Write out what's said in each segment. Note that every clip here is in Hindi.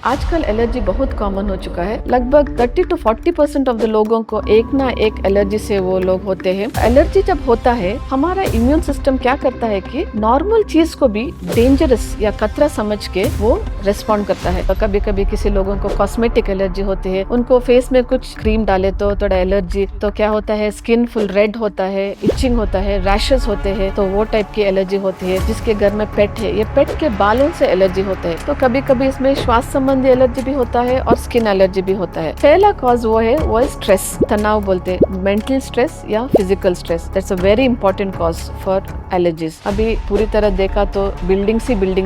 आजकल एलर्जी बहुत कॉमन हो चुका है। लगभग 30 to 40% ऑफ द लोगों को एक ना एक एलर्जी से वो लोग होते हैं। एलर्जी जब होता है, हमारा इम्यून सिस्टम क्या करता है कि नॉर्मल चीज को भी डेंजरस या खतरा समझ के वो रेस्पॉन्ड करता है। कभी कभी किसी लोगों को कॉस्मेटिक एलर्जी होती है, उनको फेस में कुछ क्रीम डाले तो थोड़ा एलर्जी, तो क्या होता है स्किन फुल रेड होता है, इचिंग होता है, रैशेस होते हैं, तो वो टाइप की एलर्जी होती है। जिसके घर में पेट है, ये पेट के बालों से एलर्जी होता है। तो कभी कभी इसमें श्वास संबंधी एलर्जी भी होता है और स्किन एलर्जी भी होता है। पहला कॉज वो है स्ट्रेस, तनाव बोलते हैं, मेंटल स्ट्रेस या physical stress. That's a very important cause for allergies. अभी पूरी तरह देखा तो बिल्डिंग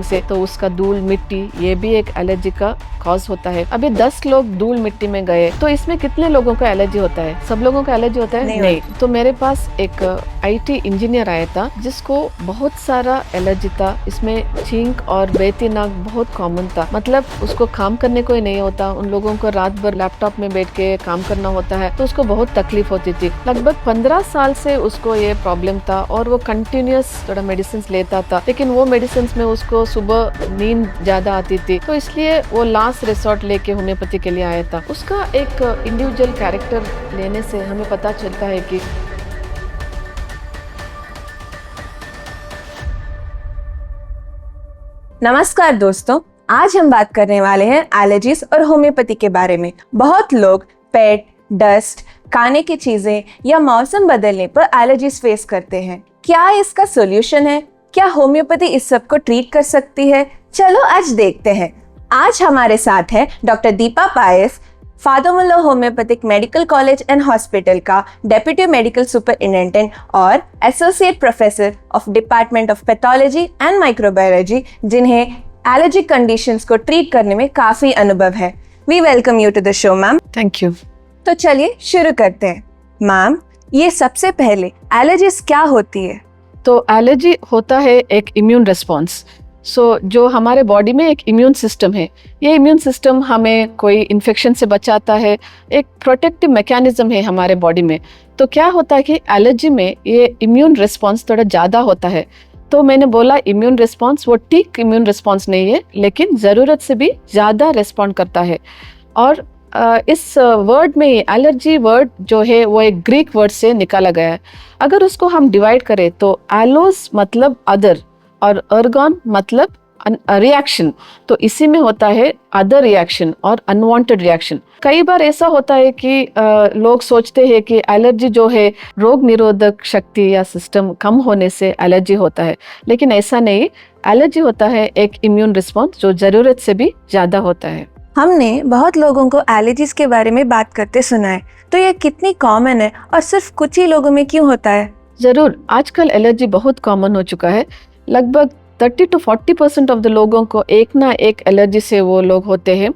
से तो उसका धूल मिट्टी, ये भी एक एलर्जी का कॉज होता है। अभी 10 लोग धूल मिट्टी में गए तो इसमें कितने लोगों का एलर्जी होता है? सब लोगों का एलर्जी होता है? नहीं। तो मेरे पास एक IT इंजीनियर आया था जिसको बहुत सारा एलर्जी था। इसमें छींक और बहती नाक बहुत कॉमन था। मतलब उसको काम करने को ही नहीं होता। उन लोगों को रात भर लैपटॉप में बैठ के काम करना होता है, तो उसको बहुत तकलीफ होती थी। लगभग 15 साल से उसको ये प्रॉब्लम था और वो कंटिन्यूस थोड़ा मेडिसिन लेता था, लेकिन वो मेडिसिन में उसको सुबह नींद ज्यादा आती थी, तो इसलिए वो लास्ट रिसोर्ट लेके होम्योपैथी के लिए आया था। उसका एक इंडिविजुअल कैरेक्टर लेने से हमें पता चलता है कि नमस्कार दोस्तों, आज हम बात करने वाले हैं एलर्जीज और होम्योपैथी के बारे में। बहुत लोग पेट, डस्ट, खाने की चीजें या मौसम बदलने पर एलर्जीज फेस करते हैं। क्या इसका सॉल्यूशन है? क्या होम्योपैथी इस सब को ट्रीट कर सकती है? चलो आज देखते हैं। आज हमारे साथ है doctor Deepa Pais, father Muller homoeopathic medical college and hospital का डेप्यूटी मेडिकल सुपरिटेंडेंट और associate professor of department of pathology and microbiology, जिन्हें एलर्जिक कंडीशंस को ट्रीट करने में काफी अनुभव है। We welcome you to the show ma'am. Thank you. तो चलिए शुरू करते हैं। मैम, ये सबसे पहले एलर्जीज क्या होती है? तो एलर्जी होता है एक इम्यून रिस्पॉन्स। जो हमारे बॉडी में एक इम्यून सिस्टम है, ये इम्यून सिस्टम हमें कोई इन्फेक्शन से बचाता है, एक प्रोटेक्टिव मैकेनिज्म है हमारे बॉडी में। तो क्या होता है कि एलर्जी में ये इम्यून रिस्पॉन्स थोड़ा ज़्यादा होता है। तो मैंने बोला इम्यून रिस्पॉन्स वो ठीक इम्यून रिस्पॉन्स नहीं है, लेकिन ज़रूरत से भी ज़्यादा रिस्पॉन्ड करता है। और इस वर्ड में एलर्जी वर्ड जो है वो एक ग्रीक वर्ड से निकाला गया है। अगर उसको हम डिवाइड करें तो एलोस मतलब अदर और अर्गन मतलब रिएक्शन, तो इसी में होता है अदर रिएक्शन और अनवांटेड रिएक्शन। कई बार ऐसा होता है कि लोग सोचते हैं कि एलर्जी जो है रोग निरोधक शक्ति या सिस्टम कम होने से एलर्जी होता है, लेकिन ऐसा नहीं। एलर्जी होता है एक इम्यून रिस्पॉन्स जो जरूरत से भी ज्यादा होता है। हमने बहुत लोगों को एलर्जीज के बारे में बात करते सुना है, तो ये कितनी कॉमन है और सिर्फ कुछ ही लोगों में क्यों होता है? जरूर, आजकल एलर्जी बहुत कॉमन हो चुका है। लगभग 30 to 40% ऑफ द लोगों को एक ना एक एलर्जी से वो लोग होते हैं।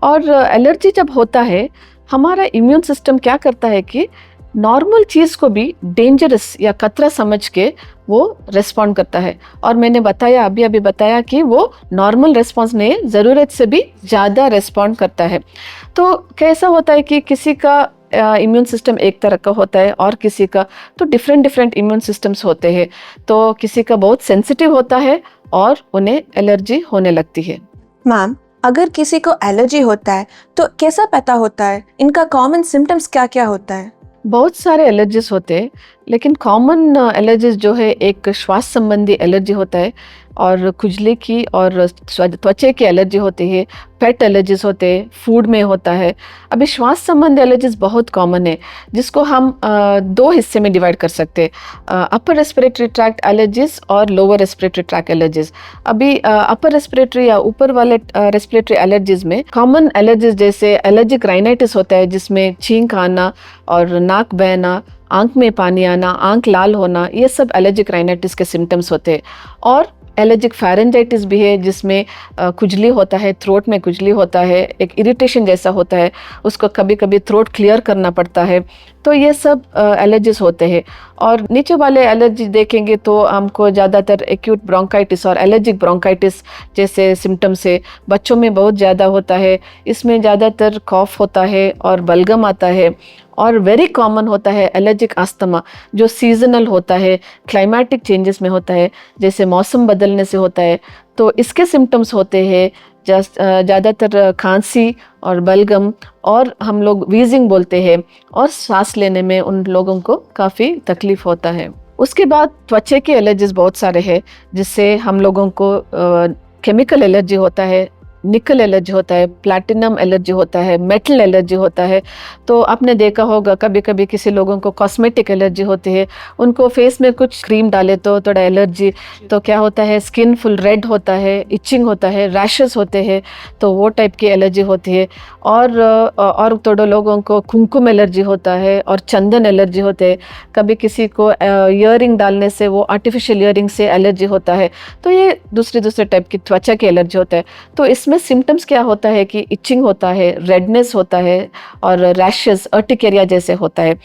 और एलर्जी जब होता है, हमारा इम्यून सिस्टम क्या करता है कि नॉर्मल चीज़ को भी डेंजरस या खतरा समझ के वो रेस्पॉन्ड करता है। और मैंने बताया अभी बताया कि वो नॉर्मल रेस्पॉन्स नहीं, ज़रूरत से भी ज़्यादा रेस्पॉन्ड करता है। तो कैसा होता है कि किसी का इम्यून सिस्टम एक तरह का होता है और किसी का तो डिफरेंट इम्यून सिस्टम्स होते हैं। तो किसी का बहुत सेंसिटिव होता है और उन्हें एलर्जी होने लगती है। मैम, अगर किसी को एलर्जी होता है तो कैसा पता होता है? इनका कॉमन सिम्टम्स क्या क्या होता है? बहुत सारे एलर्जीज होते हैं, लेकिन कॉमन एलर्जीज जो है एक श्वास संबंधी एलर्जी होता है और खुजली की और त्वचा की एलर्जी होती है, पेट एलर्जीज होते हैं, फूड में होता है। अभी श्वास संबंधी एलर्जीज बहुत कॉमन है, जिसको हम 2 हिस्से में डिवाइड कर सकते हैं, अपर रेस्पिरेटरी ट्रैक्ट एलर्जीज और लोअर रेस्पिरेटरी ट्रैक्ट एलर्जीज। अभी अपर रेस्पिरेटरी या ऊपर वाले रेस्पिरेटरी एलर्जीज में कॉमन एलर्जीज जैसे एलर्जिक राइनाइटिस होता है, जिसमें छींक आना और नाक बहना, आंख में पानी आना, आंख लाल होना, ये सब एलर्जिक राइनाइटिस के सिम्टम्स होते हैं। और एलर्जिक फेरेंजाइटिस भी है, जिसमें खुजली होता है, थ्रोट में खुजली होता है, एक इरिटेशन जैसा होता है, उसको कभी कभी थ्रोट क्लियर करना पड़ता है। तो ये सब एलर्जीज होते हैं। और नीचे वाले एलर्जी देखेंगे तो हमको ज़्यादातर एक्यूट ब्रोंकाइटिस और एलर्जिक ब्रोंकाइटिस जैसे सिम्टम्स है, बच्चों में बहुत ज़्यादा होता है। इसमें ज़्यादातर कॉफ होता है और बलगम आता है। और वेरी कॉमन होता है एलर्जिक अस्थमा, जो सीजनल होता है, क्लाइमेटिक चेंजेस में होता है, जैसे मौसम बदलने से होता है। तो इसके सिम्टम्स होते हैं ज़्यादातर खांसी और बलगम और हम लोग वीजिंग बोलते हैं और सांस लेने में उन लोगों को काफ़ी तकलीफ होता है। उसके बाद त्वचा के एलर्जीज बहुत सारे हैं, जिससे हम लोगों को केमिकल एलर्जी होता है, निकल एलर्जी होता है, प्लैटिनम एलर्जी होता है, मेटल एलर्जी होता है। तो आपने देखा होगा कभी कभी किसी लोगों को कॉस्मेटिक एलर्जी होती है, उनको फेस में कुछ क्रीम डाले तो थोड़ा एलर्जी, तो क्या होता है स्किन फुल रेड होता है, इचिंग होता है, रैशेस होते हैं, तो वो टाइप की एलर्जी होती है। और थोड़े लोगों को कुमकुम एलर्जी होता है और चंदन एलर्जी होते हैं। कभी किसी को ईयरिंग डालने से वो आर्टिफिशियल ईयरिंग से एलर्जी होता है। तो ये दूसरे टाइप की त्वचा की एलर्जी होता है। तो इसमें सिम्टम्स क्या होता है कि इचिंग होता है, रेडनेस होता है और रैशेस अर्टिकेरिया जैसे होता है,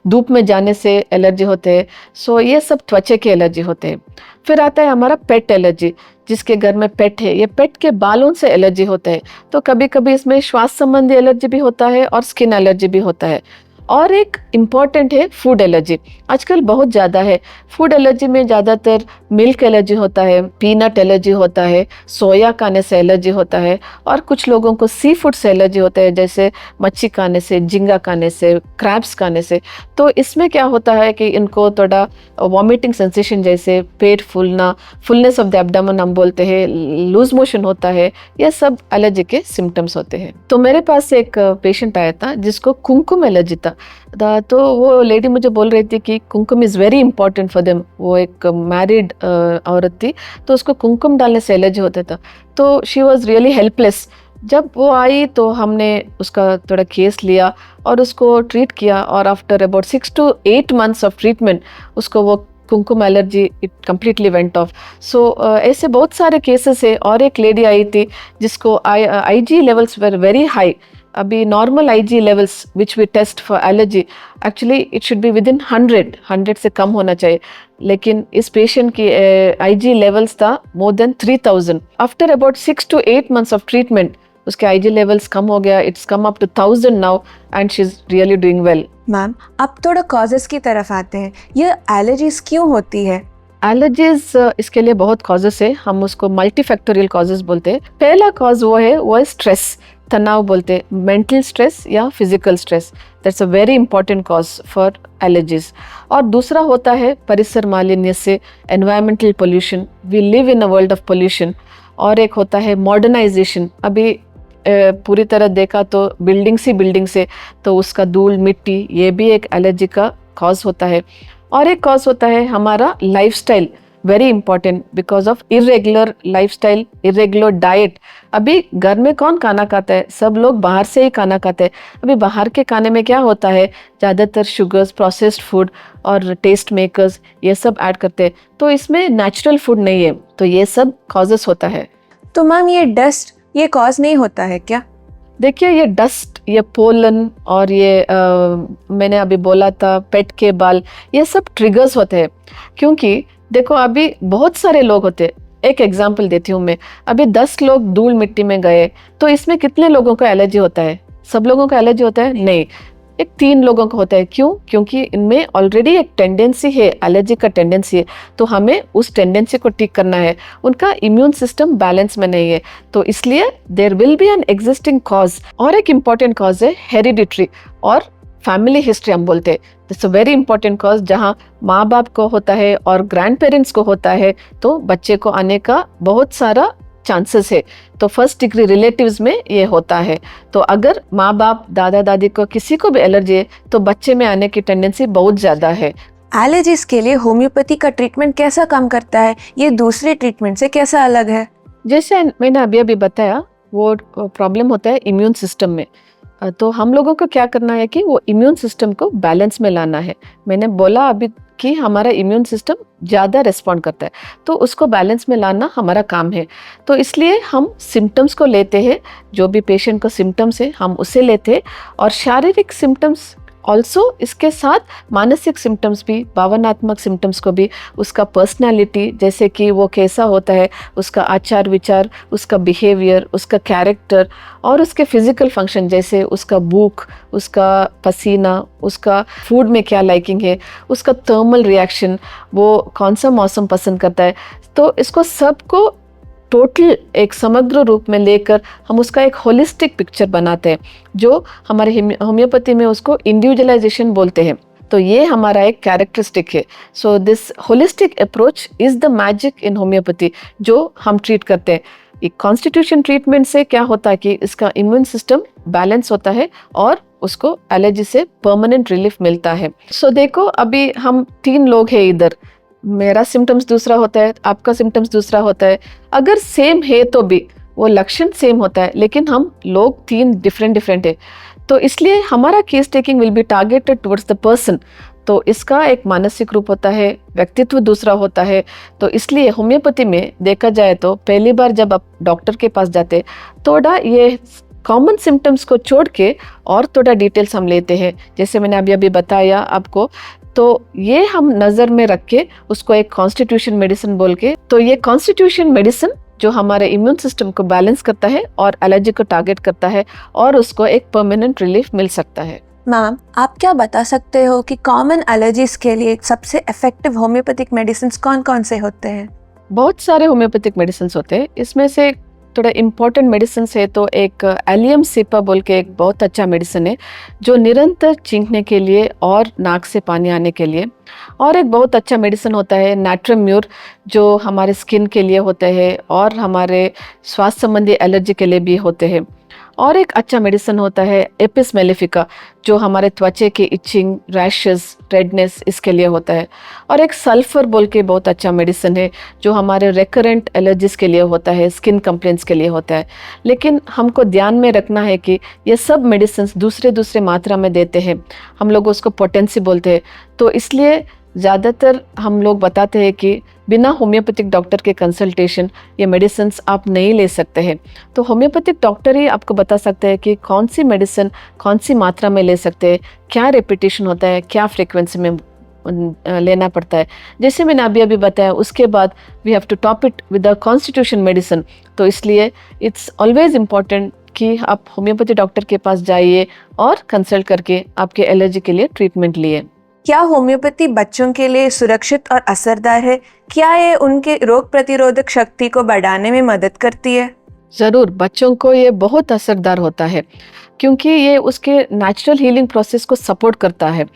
धूप में जाने से एलर्जी होते हैं। सो ये सब त्वचा के एलर्जी होते हैं। फिर आता है हमारा पेट एलर्जी, जिसके घर में पेट है, ये पेट के बालों से एलर्जी होता है। तो कभी कभी इसमें श्वास संबंधी एलर्जी भी होता है और स्किन एलर्जी भी होता है। और एक इम्पॉर्टेंट है फूड एलर्जी, आजकल बहुत ज़्यादा है। फूड एलर्जी में ज़्यादातर मिल्क एलर्जी होता है, पीनट एलर्जी होता है, सोया खाने से एलर्जी होता है, और कुछ लोगों को सी फूड से एलर्जी होता है, जैसे मच्छी खाने से, झींगा खाने से, क्रैब्स खाने से। तो इसमें क्या होता है कि इनको थोड़ा वॉमिटिंग सेंसेशन जैसे पेट फूलना, फुलनेस ऑफ द एब्डोमेन हम बोलते हैं, लूज मोशन होता है, ये सब एलर्जी के सिम्टम्स होते हैं। तो मेरे पास एक पेशेंट आया था जिसको कुमकुम एलर्जी था। तो वो लेडी मुझे बोल रही थी कि kumkum is very important for them. वो एक मैरिड औरत थी, तो उसको कुमकुम डालने से एलर्जी होता था। तो शी वॉज रियली हेल्पलेस। जब वो आई तो हमने उसका थोड़ा केस लिया और उसको ट्रीट किया, और after about 6 to 8 months of treatment उसको वो kumkum allergy it completely went off. So ऐसे बहुत सारे केसेस है। और एक लेडी आई थी जिसको IG levels were very high. अभी normal IG levels which we test for allergy, actually it should be within 100 से कम होना चाहिए, लेकिन इस पेशेंट की IG लेवल्स था more than 3000। After about 6 to 8 months of treatment उसके IG लेवल्स कम हो गया, it's come up to 1000 now and she is really doing well. Ma'am, अब थोड़ा कॉजेस की तरफ आते हैं। ये एलर्जीज क्यों होती है? एलर्जीज इसके लिए बहुत कॉजेस है, हम उसको मल्टीफैक्टोरियल कॉजेस बोलते हैं। पहला कॉज वो है स्ट्रेस, तनाव बोलते हैं, मेंटल स्ट्रेस या physical stress. That's a very important cause for allergies. और दूसरा होता है परिसर मालिन्य से, environmental pollution, we live in a world of pollution. और एक होता है मॉडर्नाइजेशन, अभी पूरी तरह देखा तो बिल्डिंग्स ही बिल्डिंग से, तो उसका धूल मिट्टी, ये भी एक एलर्जी का कॉज होता है। और एक कॉज होता है हमारा lifestyle, very important, because of irregular lifestyle, irregular diet. अभी घर में कौन खाना खाता है? सब लोग बाहर से ही खाना खाते हैं। अभी बाहर के खाने में क्या होता है, ज़्यादातर शुगर्स, प्रोसेस्ड फूड और टेस्ट मेकर्स, ये सब ऐड करते हैं, तो इसमें नेचुरल फूड नहीं है। तो ये सब कॉजेस होता है। तो मैम, ये डस्ट ये कॉज नहीं होता है क्या? देखिए, ये डस्ट, ये पोलन और ये मैंने अभी बोला था पेट के बाल, ये सब ट्रिगर्स होते हैं। क्योंकि देखो, अभी बहुत सारे लोग होते हैं। एक एग्जांपल देती हूँ मैं, अभी 10 लोग धूल मिट्टी में गए, तो इसमें कितने लोगों को एलर्जी होता है? सब लोगों को एलर्जी होता है? नहीं, एक 3 लोगों को होता है। क्यों? क्योंकि इनमें ऑलरेडी एक टेंडेंसी है, एलर्जी का टेंडेंसी है, तो हमें उस टेंडेंसी को ठीक करना है। उनका इम्यून सिस्टम बैलेंस में नहीं है, तो इसलिए there will be an existing cause. और एक इम्पॉर्टेंट कॉज है हेरिडिटरी और फैमिली हिस्ट्री हम बोलते हैं। That's a very important cause, जहाँ माँ बाप को होता है और ग्रैंड पेरेंट्स को होता है, तो बच्चे को आने का बहुत सारा चांसेस है। तो फर्स्ट डिग्री रिलेटिव्स में ये होता है। तो अगर माँ बाप, दादा दादी को किसी को भी एलर्जी है, तो बच्चे में आने की टेंडेंसी बहुत ज़्यादा है। एलर्जीज के लिए होम्योपैथी का ट्रीटमेंट कैसा काम करता है? ये दूसरे ट्रीटमेंट से कैसा अलग है? जैसे मैंने अभी बताया, वो प्रॉब्लम होता है इम्यून सिस्टम में। तो हम लोगों को क्या करना है कि वो इम्यून सिस्टम को बैलेंस में लाना है। मैंने बोला अभी कि हमारा इम्यून सिस्टम ज़्यादा रिस्पॉन्ड करता है, तो उसको बैलेंस में लाना हमारा काम है। तो इसलिए हम सिम्टम्स को लेते हैं, जो भी पेशेंट को सिम्टम्स है हम उसे लेते हैं, और शारीरिक सिम्टम्स ऑल्सो, इसके साथ मानसिक सिम्टम्स भी, भावनात्मक सिम्टम्स को भी, उसका पर्सनालिटी, जैसे कि वो कैसा होता है, उसका आचार विचार, उसका बिहेवियर, उसका कैरेक्टर, और उसके फिजिकल फंक्शन, जैसे उसका भूख, उसका पसीना, उसका फूड में क्या लाइकिंग है, उसका थर्मल रिएक्शन, वो कौन सा मौसम पसंद करता है। तो इसको सबको टोटल एक समग्र रूप में लेकर हम उसका एक होलिस्टिक पिक्चर बनाते हैं, जो हमारे होम्योपैथी में उसको इंडिविजुअलाइजेशन बोलते हैं। तो ये हमारा एक कैरेक्टरिस्टिक है। So this holistic approach is the magic in homeopathy जो हम ट्रीट करते हैं। एक कॉन्स्टिट्यूशन ट्रीटमेंट से क्या होता है कि इसका इम्यून सिस्टम बैलेंस होता है और उसको एलर्जी से परमानेंट रिलीफ मिलता है। सो देखो, अभी हम 3 लोग हैं इधर, मेरा सिम्टम्स दूसरा होता है, आपका सिम्टम्स दूसरा होता है। अगर सेम है तो भी वो लक्षण सेम होता है, लेकिन हम लोग 3 डिफरेंट है। तो इसलिए हमारा case taking will be targeted towards the person. तो इसका एक मानसिक रूप होता है, व्यक्तित्व दूसरा होता है। तो इसलिए होम्योपैथी में देखा जाए तो पहली बार जब आप डॉक्टर के पास जाते, थोड़ा ये कॉमन सिम्टम्स को छोड़ के और थोड़ा डिटेल्स हम लेते हैं, जैसे मैंने अभी बताया आपको। तो ये हम नज़र में रख के उसको एक कॉन्स्टिट्यूशन मेडिसिन बोल के, तो ये कॉन्स्टिट्यूशन मेडिसिन जो हमारे इम्यून सिस्टम को बैलेंस करता है और एलर्जी को टारगेट करता है और उसको एक परमानेंट रिलीफ मिल सकता है। मैम, आप क्या बता सकते हो कि कॉमन एलर्जीज के लिए सबसे इफेक्टिव होम्योपैथिक मेडिसिन कौन कौन से होते हैं? बहुत सारे होम्योपैथिक मेडिसिन होते हैं, इसमें से थोड़ा इम्पोर्टेंट मेडिसिन है तो एक एलियम सिपा बोल के एक बहुत अच्छा मेडिसिन है जो निरंतर छींकने के लिए और नाक से पानी आने के लिए। और एक बहुत अच्छा मेडिसिन होता है नाट्रम्यूर, जो हमारे स्किन के लिए होते हैं और हमारे स्वास्थ्य संबंधी एलर्जी के लिए भी होते हैं। और एक अच्छा मेडिसिन होता है एपिस मेलिफिका, जो हमारे त्वचा की इचिंग, रैशेस, रेडनेस इसके लिए होता है। और एक सल्फर बोल के बहुत अच्छा मेडिसिन है जो हमारे रेकरेंट एलर्जीज के लिए होता है, स्किन कंप्लेंट्स के लिए होता है। लेकिन हमको ध्यान में रखना है कि ये सब मेडिसिन दूसरे मात्रा में देते हैं, हम लोग उसको पोटेंसी बोलते हैं। तो इसलिए ज़्यादातर हम लोग बताते हैं कि बिना होम्योपैथिक डॉक्टर के कंसल्टेशन ये मेडिसिन्स आप नहीं ले सकते हैं। तो होम्योपैथिक डॉक्टर ही आपको बता सकते हैं कि कौन सी मेडिसिन कौन सी मात्रा में ले सकते हैं, क्या रेपिटेशन होता है, क्या फ्रीक्वेंसी में लेना पड़ता है। जैसे मैंने अभी बताया, उसके बाद we have to top it with a constitution medicine. तो इसलिए इट्स ऑलवेज इम्पॉर्टेंट कि आप होम्योपैथी डॉक्टर के पास जाइए और कंसल्ट करके आपके एलर्जी के लिए ट्रीटमेंट लिए। क्या होम्योपैथी बच्चों के लिए सुरक्षित और असरदार है? क्या ये उनके रोग प्रतिरोधक शक्ति को बढ़ाने में मदद करती है? ज़रूर, बच्चों को ये बहुत असरदार होता है क्योंकि ये उसके नेचुरल हीलिंग प्रोसेस को सपोर्ट करता है।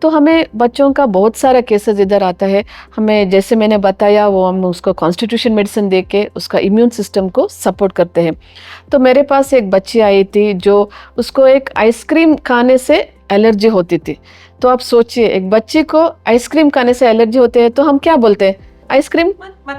तो हमें बच्चों का बहुत सारा केसेस इधर आता है, हमें जैसे मैंने बताया वो हम उसको कॉन्स्टिट्यूशन मेडिसिन दे के उसका इम्यून सिस्टम को सपोर्ट करते हैं। तो मेरे पास एक बच्ची आई थी जो उसको एक आइसक्रीम खाने से एलर्जी होती थी। तो आप सोचिए, एक बच्ची को आइसक्रीम खाने से एलर्जी होते हैं तो हम क्या बोलते हैं, आइसक्रीम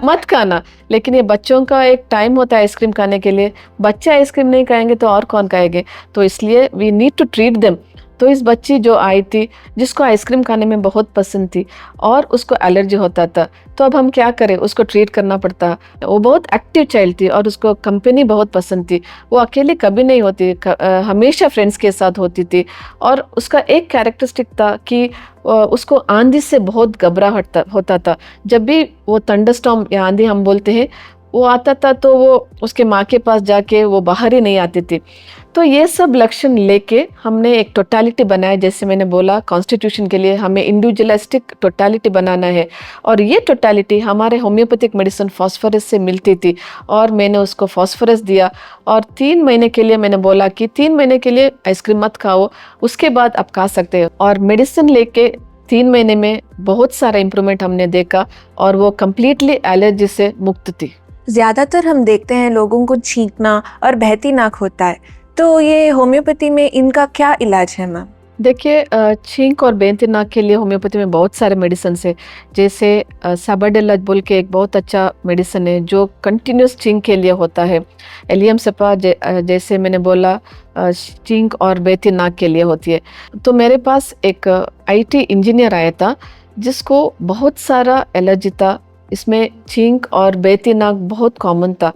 मत खाना। लेकिन ये बच्चों का एक टाइम होता है आइसक्रीम खाने के लिए, बच्चे आइसक्रीम नहीं खाएंगे तो और कौन खाएंगे। तो इसलिए we need to treat them. तो इस बच्ची जो आई थी जिसको आइसक्रीम खाने में बहुत पसंद थी और उसको एलर्जी होता था, तो अब हम क्या करें, उसको ट्रीट करना पड़ता। वो बहुत एक्टिव चाइल्ड थी और उसको कंपनी बहुत पसंद थी, वो अकेली कभी नहीं होती, हमेशा फ्रेंड्स के साथ होती थी। और उसका एक कैरेक्टरिस्टिक था कि उसको आंधी से बहुत घबराहट होता था। जब भी वो थंडरस्टॉर्म या आंधी हम बोलते हैं वो आता था तो वो उसके माँ के पास जाके वो बाहर ही नहीं आती थी। तो ये सब लक्षण लेके हमने एक टोटालिटी बनाया। जैसे मैंने बोला, कॉन्स्टिट्यूशन के लिए हमें इंडिविजुअलिस्टिक टोटालिटी बनाना है और ये टोटालिटी हमारे होम्योपैथिक मेडिसिन फॉस्फोरस से मिलती थी और मैंने उसको फॉस्फोरस दिया। और 3 महीने के लिए मैंने बोला कि 3 महीने के लिए आइसक्रीम मत खाओ, उसके बाद आप खा सकते हो। और मेडिसिन लेके 3 महीने में बहुत सारा इम्प्रूवमेंट हमने देखा और वो कम्प्लीटली एलर्जी से मुक्त थी। ज्यादातर हम देखते हैं लोगों को छींकना और बहती नाक होता है, तो ये होम्योपैथी में इनका क्या इलाज है मैम? देखिए, छींक और बहती नाक के लिए होम्योपैथी में बहुत सारे मेडिसिन है। जैसे साबाडेला बोल के एक बहुत अच्छा मेडिसिन है जो कंटिन्यूस छींक के लिए होता है। एलियम सेपा जैसे मैंने बोला छींक और बहती नाक के लिए होती है। तो मेरे पास एक IT इंजीनियर आया था जिसको बहुत सारा एलर्जी था, इसमें छींक और बहती नाक बहुत कॉमन था।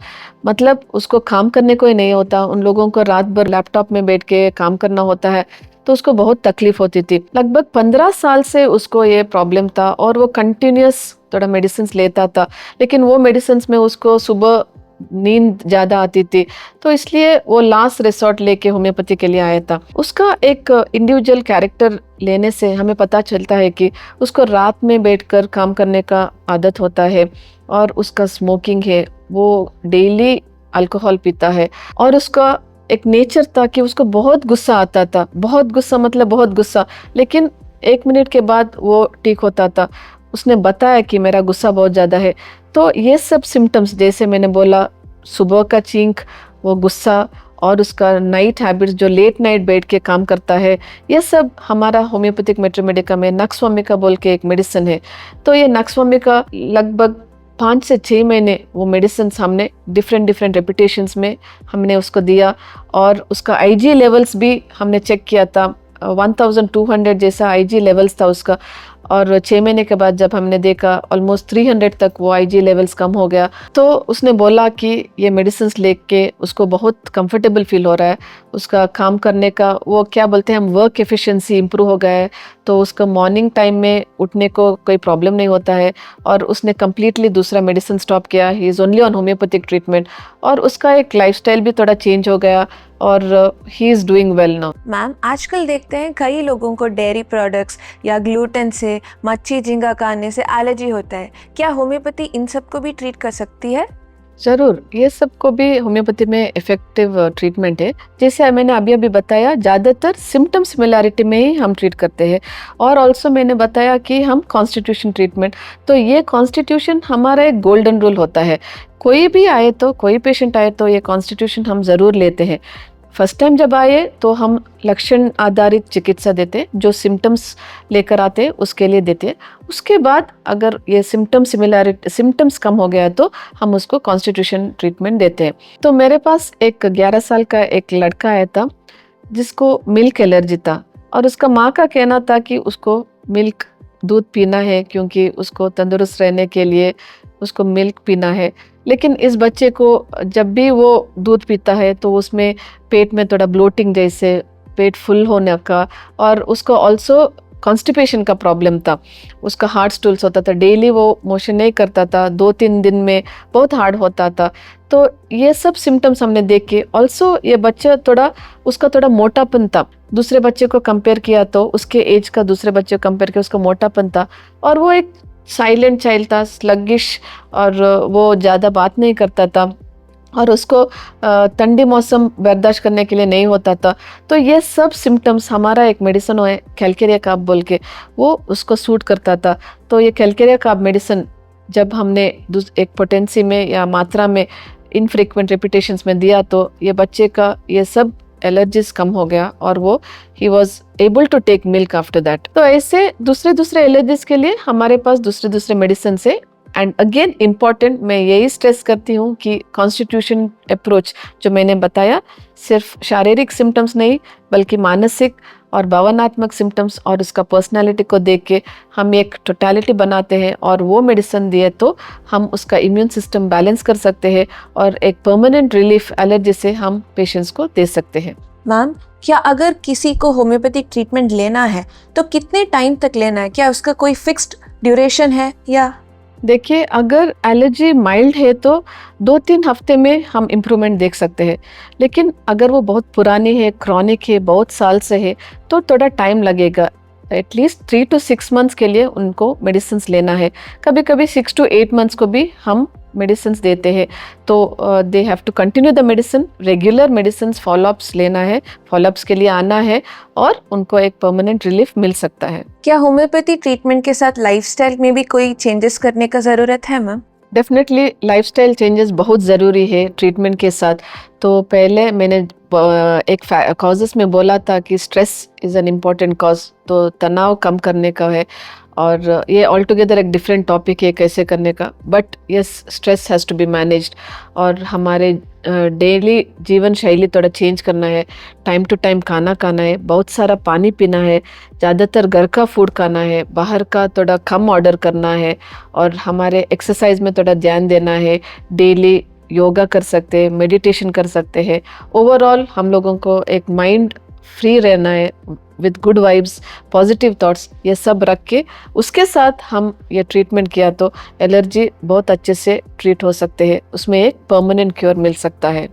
मतलब उसको काम करने को ही नहीं होता, उन लोगों को रात भर लैपटॉप में बैठ के काम करना होता है, तो उसको बहुत तकलीफ होती थी। लगभग 15 साल से उसको ये प्रॉब्लम था और वो कंटिन्यूस थोड़ा मेडिसिन लेता था, लेकिन वो मेडिसिन में उसको सुबह नींद ज़्यादा आती थी। तो इसलिए वो लास्ट रिसोर्ट लेके होम्योपैथी के लिए आया था। उसका एक इंडिविजुअल कैरेक्टर लेने से हमें पता चलता है कि उसको रात में बैठकर काम करने का आदत होता है और उसका स्मोकिंग है वो डेली अल्कोहल पीता है और उसका एक नेचर था कि उसको बहुत गुस्सा आता था, बहुत गुस्सा मतलब बहुत गुस्सा, लेकिन 1 मिनट के बाद वो ठीक होता था। उसने बताया कि मेरा गुस्सा बहुत ज़्यादा है। तो ये सब सिम्टम्स, जैसे मैंने बोला, सुबह का चींक, वो गुस्सा और उसका नाइट हैबिट्स जो लेट नाइट बैठ के काम करता है, ये सब हमारा होम्योपैथिक मेट्रोमेडिका में नक्सवामिका बोल के एक मेडिसिन है। तो ये नक्सवामिका लगभग 5 से 6 महीने वो मेडिसिन हमने डिफरेंट रेपिटेशंस में हमने उसको दिया और उसका आईजी लेवल्स भी हमने चेक किया था। 1200 जैसा आईजी लेवल्स था उसका, और 6 महीने के बाद जब हमने देखा ऑलमोस्ट 300 तक वो आईजी लेवल्स कम हो गया। तो उसने बोला कि ये मेडिसिन लेके उसको बहुत कंफर्टेबल फील हो रहा है, उसका काम करने का वो क्या बोलते हैं हम वर्क एफिशिएंसी इंप्रूव हो गया है, तो उसका मॉर्निंग टाइम में उठने को कोई प्रॉब्लम नहीं होता है। और उसने कम्प्लीटली दूसरा मेडिसिन स्टॉप किया, he is only on homeopathic treatment, और उसका एक लाइफस्टाइल भी थोड़ा चेंज हो गया और he is doing well now. Ma'am, आजकल देखते हैं कई लोगों को डेयरी प्रोडक्ट्स या ग्लूटेन से, मच्छी झींगा खाने से एलर्जी होता है। क्या होम्योपैथी इन सब को भी ट्रीट कर सकती है? ज़रूर, ये सब को भी होम्योपैथी में इफ़ेक्टिव ट्रीटमेंट है। जैसे मैंने अभी बताया, ज़्यादातर सिम्टम सिमिलैरिटी में ही हम ट्रीट करते हैं। और ऑल्सो मैंने बताया कि हम कॉन्स्टिट्यूशन ट्रीटमेंट, तो ये कॉन्स्टिट्यूशन हमारा एक गोल्डन रूल होता है। कोई भी आए तो, कोई पेशेंट आए तो ये कॉन्स्टिट्यूशन हम ज़रूर लेते हैं। फर्स्ट टाइम जब आए तो हम लक्षण आधारित चिकित्सा देते, जो सिम्टम्स लेकर आते उसके लिए देते। उसके बाद अगर ये सिम्टम्स कम हो गया तो हम उसको कॉन्स्टिट्यूशन ट्रीटमेंट देते हैं। तो मेरे पास एक 11 साल का एक लड़का आया था जिसको मिल्क एलर्जी था, और उसका माँ का कहना था कि उसको मिल्क दूध पीना है क्योंकि उसको तंदुरुस्त रहने के लिए उसको मिल्क पीना है। लेकिन इस बच्चे को जब भी वो दूध पीता है तो उसमें पेट में थोड़ा ब्लोटिंग जैसे, पेट फुल होने का, और उसको ऑल्सो कॉन्स्टिपेशन का प्रॉब्लम था। उसका हार्ड स्टूल्स होता था, डेली वो मोशन नहीं करता था, 2-3 दिन में बहुत हार्ड होता था। तो ये सब सिम्टम्स हमने देख के, ऑल्सो ये बच्चा उसका थोड़ा मोटापन था। दूसरे बच्चे को कंपेयर किया तो उसके एज का दूसरे बच्चे को कंपेयर किया, उसका मोटापन था। और वो एक साइलेंट चाइल्ड था, स्लगिश, और वो ज़्यादा बात नहीं करता था, और उसको ठंडी मौसम बर्दाश्त करने के लिए नहीं होता था। तो ये सब सिम्टम्स हमारा एक मेडिसिन है कैलकेरिया कार्ब बोल के, वो उसको सूट करता था। तो ये कैलकेरिया कार्ब मेडिसिन जब हमने एक पोटेंसी में या मात्रा में इनफ्रीक्वेंट रेपिटेशंस में दिया तो ये बच्चे का ये सब एलर्जीज कम हो गया और वो ही was able to take milk after that. तो ऐसे दूसरे एलर्जीज के लिए हमारे पास दूसरे मेडिसिन है। एंड अगेन इम्पॉर्टेंट, मैं यही स्ट्रेस करती हूँ कि कॉन्स्टिट्यूशन अप्रोच जो मैंने बताया, सिर्फ शारीरिक सिम्टम्स नहीं बल्कि मानसिक और भावनात्मक सिम्टम्स और उसका पर्सनालिटी को देख के हम एक टोटलिटी बनाते हैं, और वो मेडिसिन दिए तो हम उसका इम्यून सिस्टम बैलेंस कर सकते हैं और एक परमानेंट रिलीफ एलर्जी से हम पेशेंट्स को दे सकते हैं। मैम, क्या अगर किसी को होम्योपैथिक ट्रीटमेंट लेना है तो कितने टाइम तक लेना है? क्या उसका कोई फिक्स्ड ड्यूरेशन है? या देखिए, अगर एलर्जी माइल्ड है तो 2-3 हफ्ते में हम इम्प्रूवमेंट देख सकते हैं, लेकिन अगर वो बहुत पुरानी है, क्रॉनिक है, बहुत साल से है, तो थोड़ा टाइम लगेगा। एटलीस्ट 3 to 6 मंथ्स के लिए उनको मेडिसिन लेना है। कभी कभी 6 to 8 मंथ्स को भी हम मेडिसिन देते हैं। तो they have to continue the medicine, regular medicine follow ups लेना है, फॉलोअप्स के लिए आना है, और उनको एक परमानेंट रिलीफ मिल सकता है। क्या होम्योपैथी ट्रीटमेंट के साथ लाइफस्टाइल में भी कोई चेंजेस करने का ज़रूरत है मैम? डेफिनेटली लाइफस्टाइल चेंजेस बहुत ज़रूरी है ट्रीटमेंट के साथ। तो पहले मैंने एक कॉजेस में बोला था कि stress is an important cause, तो तनाव कम करने का है, और ये ऑल टुगेदर एक डिफरेंट टॉपिक है कैसे करने का, but yes, stress has to be managed, और हमारे डेली जीवन शैली थोड़ा चेंज करना है। टाइम टू टाइम खाना खाना है, बहुत सारा पानी पीना है, ज़्यादातर घर का फूड खाना है, बाहर का थोड़ा कम ऑर्डर करना है, और हमारे एक्सरसाइज में थोड़ा ध्यान देना है। डेली योगा कर सकते हैं, मेडिटेशन कर सकते हैं। ओवरऑल हम लोगों को एक माइंड फ्री रहना है with good vibes, positive thoughts, ये सब रख के उसके साथ हम ये ट्रीटमेंट किया तो एलर्जी बहुत अच्छे से ट्रीट हो सकते हैं, उसमें एक परमानेंट क्योर मिल सकता है।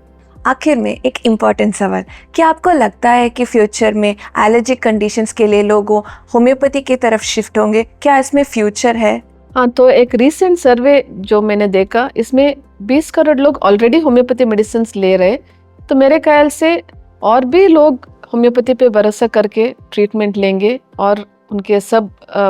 आखिर में एक इम्पॉर्टेंट सवाल, क्या आपको लगता है कि फ्यूचर में एलर्जिक कंडीशंस के लिए लोग होम्योपैथी की तरफ शिफ्ट होंगे? क्या इसमें फ्यूचर है? हाँ, तो एक रिसेंट सर्वे जो मैंने देखा, इसमें 20 करोड़ लोग ऑलरेडी होम्योपैथी मेडिसिन ले रहे, तो मेरे ख्याल से और भी लोग होम्योपैथी पे भरोसा करके ट्रीटमेंट लेंगे और उनके सब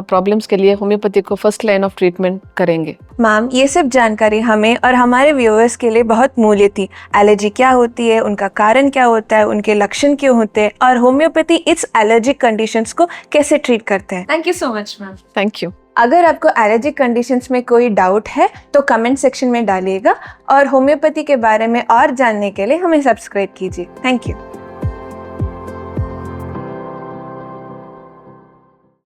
प्रॉब्लम्स के लिए होम्योपैथी को फर्स्ट लाइन ऑफ ट्रीटमेंट करेंगे। मैम, ये सब जानकारी हमें और हमारे व्यूअर्स के लिए बहुत मूल्य थी। एलर्जी क्या होती है, उनका कारण क्या होता है, उनके लक्षण क्यों होते हैं और होम्योपैथी इस एलर्जिक कंडीशंस को कैसे ट्रीट करते हैं। Thank you so much ma'am. Thank you. अगर आपको एलर्जिक कंडीशंस में कोई डाउट है तो कमेंट सेक्शन में डालिएगा और होम्योपैथी के बारे में और जानने के लिए हमें सब्सक्राइब कीजिए। Thank you.